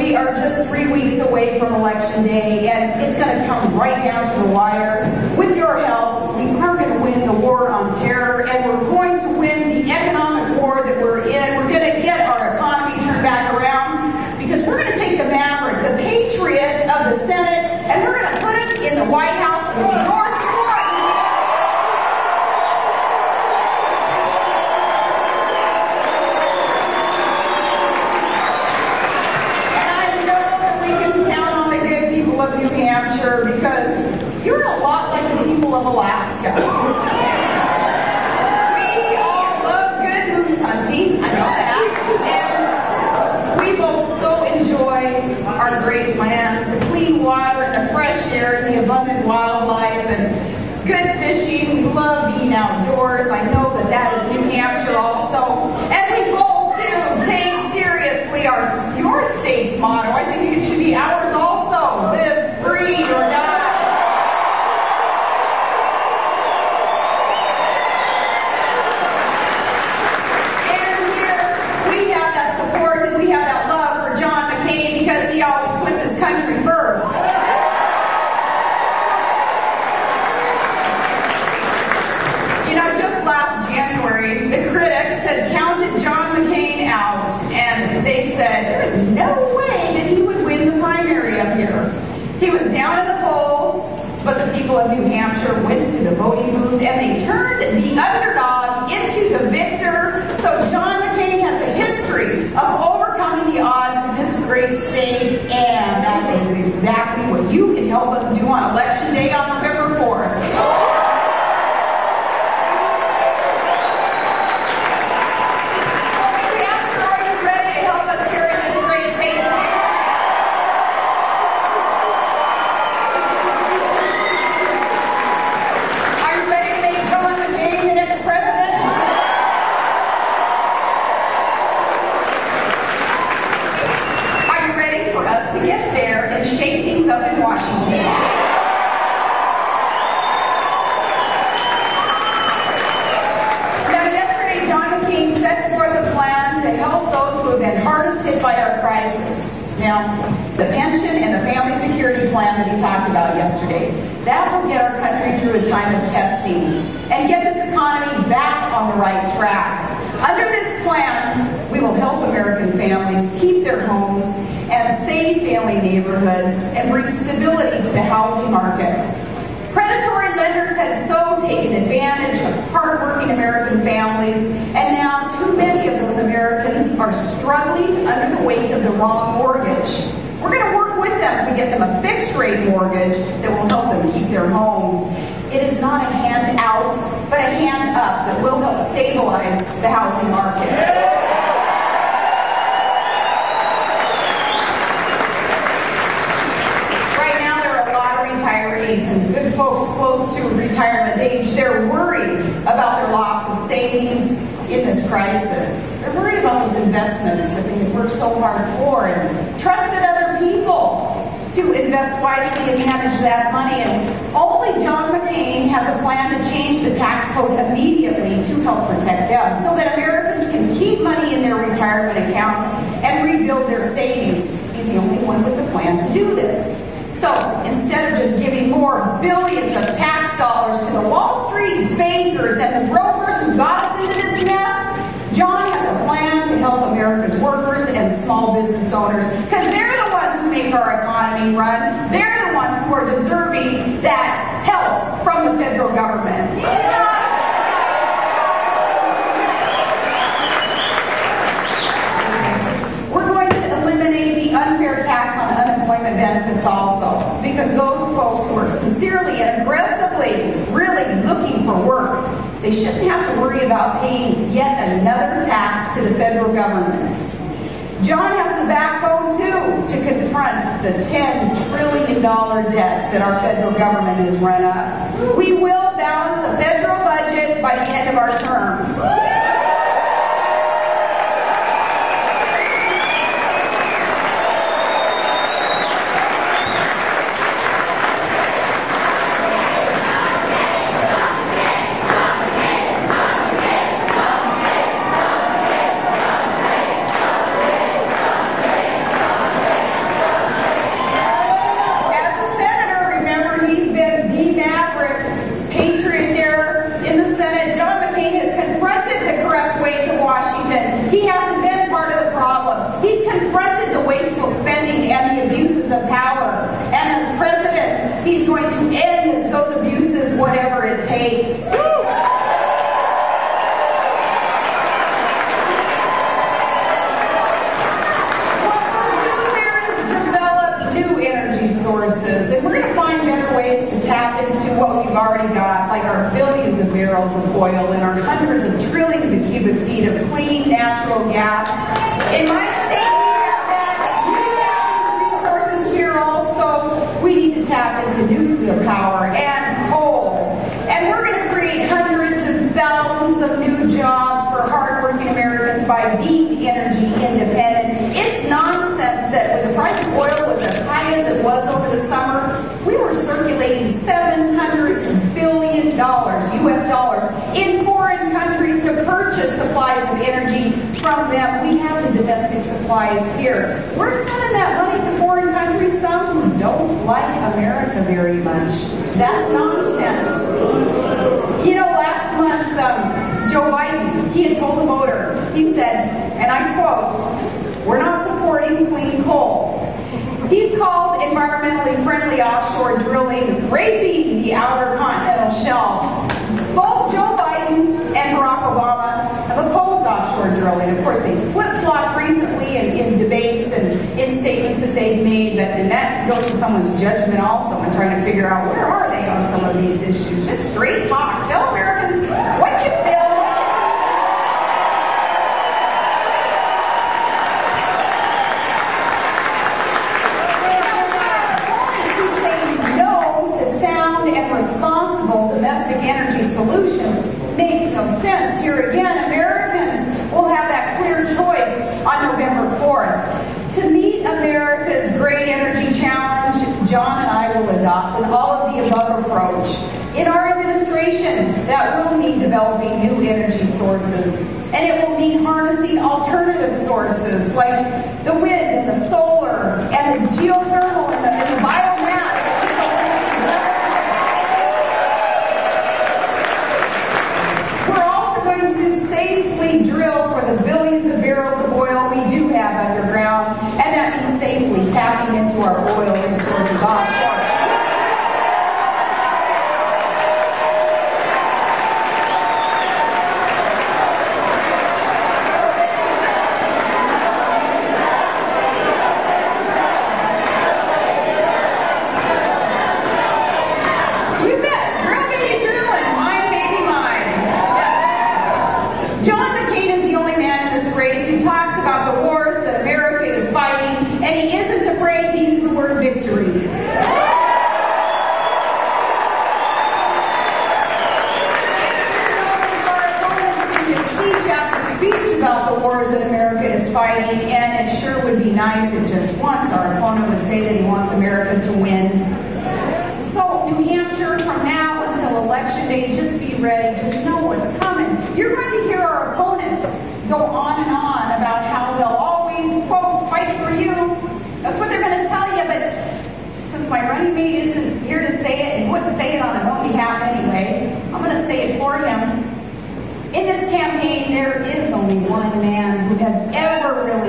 we are just 3 weeks away from Election Day, and it's going to come right down to the wire. With your help, we are going to win the war on terror, and we're going to win the economic war that we're in. We're going to get our economy turned back around, because we're going to take the maverick, the patriot of the Senate, and we're going to put him in the White House with your support. Of New Hampshire, because you're a lot like the people of Alaska. We all love good moose hunting, I know that, and we both so enjoy our great lands, the clean water, and the fresh air, and the abundant wildlife, and good fishing. We love being outdoors. I know that that is New Hampshire also, and we both do take seriously your state's motto. I think it should be ours also. Live free or die. And here we have that support and we have that love for John McCain, because he always puts his country first. You know, just last January, the critics had counted John McCain out, and they said there's no way that he would win the primary up here. He was down in the polls, but the people of New Hampshire went to the voting booth and they turned the underdog into the victor. So John McCain has a history of overcoming the odds in this great state, and that is exactly what you can help us do on Election Day on November 4th. Now, the pension and the family security plan that he talked about yesterday, that will get our country through a time of testing and get this economy back on the right track. Under this plan, we will help American families keep their homes and save family neighborhoods and bring stability to the housing market. Predatory lenders had so taken advantage of hardworking American families, and now too many of those Americans are struggling under the weight of the wrong mortgage. We're going to work with them to get them a fixed-rate mortgage that will help them keep their homes. It is not a hand out, but a hand up that will help stabilize the housing market. And good folks close to retirement age, they're worried about their loss of savings in this crisis. They're worried about those investments that they had worked so hard for and trusted other people to invest wisely and manage that money. And only John McCain has a plan to change the tax code immediately to help protect them, so that Americans can keep money in their retirement accounts and rebuild their savings. He's the only one with the plan to do this. So instead of just giving more billions of tax dollars to the Wall Street bankers and the brokers who got us into this mess, John has a plan to help America's workers and small business owners, because they're the ones who make our economy run. They're the ones who are deserving that help from the federal government. We're going to eliminate the unfair tax on unemployment benefits also, because those folks who are sincerely and aggressively really looking for work, they shouldn't have to worry about paying yet another tax to the federal government. John has the backbone, too, to confront the $10 trillion debt that our federal government has run up. We will balance the federal budget by the end of our term. we've already got, like our billions of barrels of oil and our hundreds of trillions of cubic feet of clean natural gas. In my state, we have that. You have these resources here also. We need to tap into nuclear power and coal. And we're going to create hundreds of thousands of new jobs for hardworking Americans by being energy independent. It's nonsense that when the price of oil was as high as it was over the summer, we were circulating $700 billion, US dollars, in foreign countries to purchase supplies of energy from them. We have the domestic supplies here. We're sending that money to foreign countries, some who don't like America very much. That's nonsense. You know, last month, Joe Biden, he had told the voter, he said, and I quote, "We're not supporting clean coal." He's called environmentally friendly offshore drilling raping the outer continental shelf. Both Joe Biden and Barack Obama have opposed offshore drilling. Of course, they flip-flopped recently in debates and in statements that they've made, and that goes to someone's judgment also in trying to figure out where are they on some of these issues. Just straight talk. Tell Americans what you feel. Responsible domestic energy solutions makes no sense. Here again, Americans will have that clear choice on November 4th. To meet America's great energy challenge, John and I will adopt an all-of-the-above approach. In our administration, that will mean developing new energy sources, and it will mean harnessing alternative sources like the wind and the solar and the geothermal and the biomass. To safely drill for the billions of barrels of oil we do have underground, and that means safely tapping into our oil resources offshore. Victory. Speech after speech about the wars that America is fighting, and it sure would be nice if just once our opponent would say that he wants America to win. So, New Hampshire, from now until Election Day, just be ready. Just know what's coming. You're going to hear our opponents go on and on about how they'll always, quote, fight for you. That's what they're going to tell you, but since my running mate isn't here to say it, and he wouldn't say it on his own behalf anyway, I'm going to say it for him. In this campaign, there is only one man who has ever really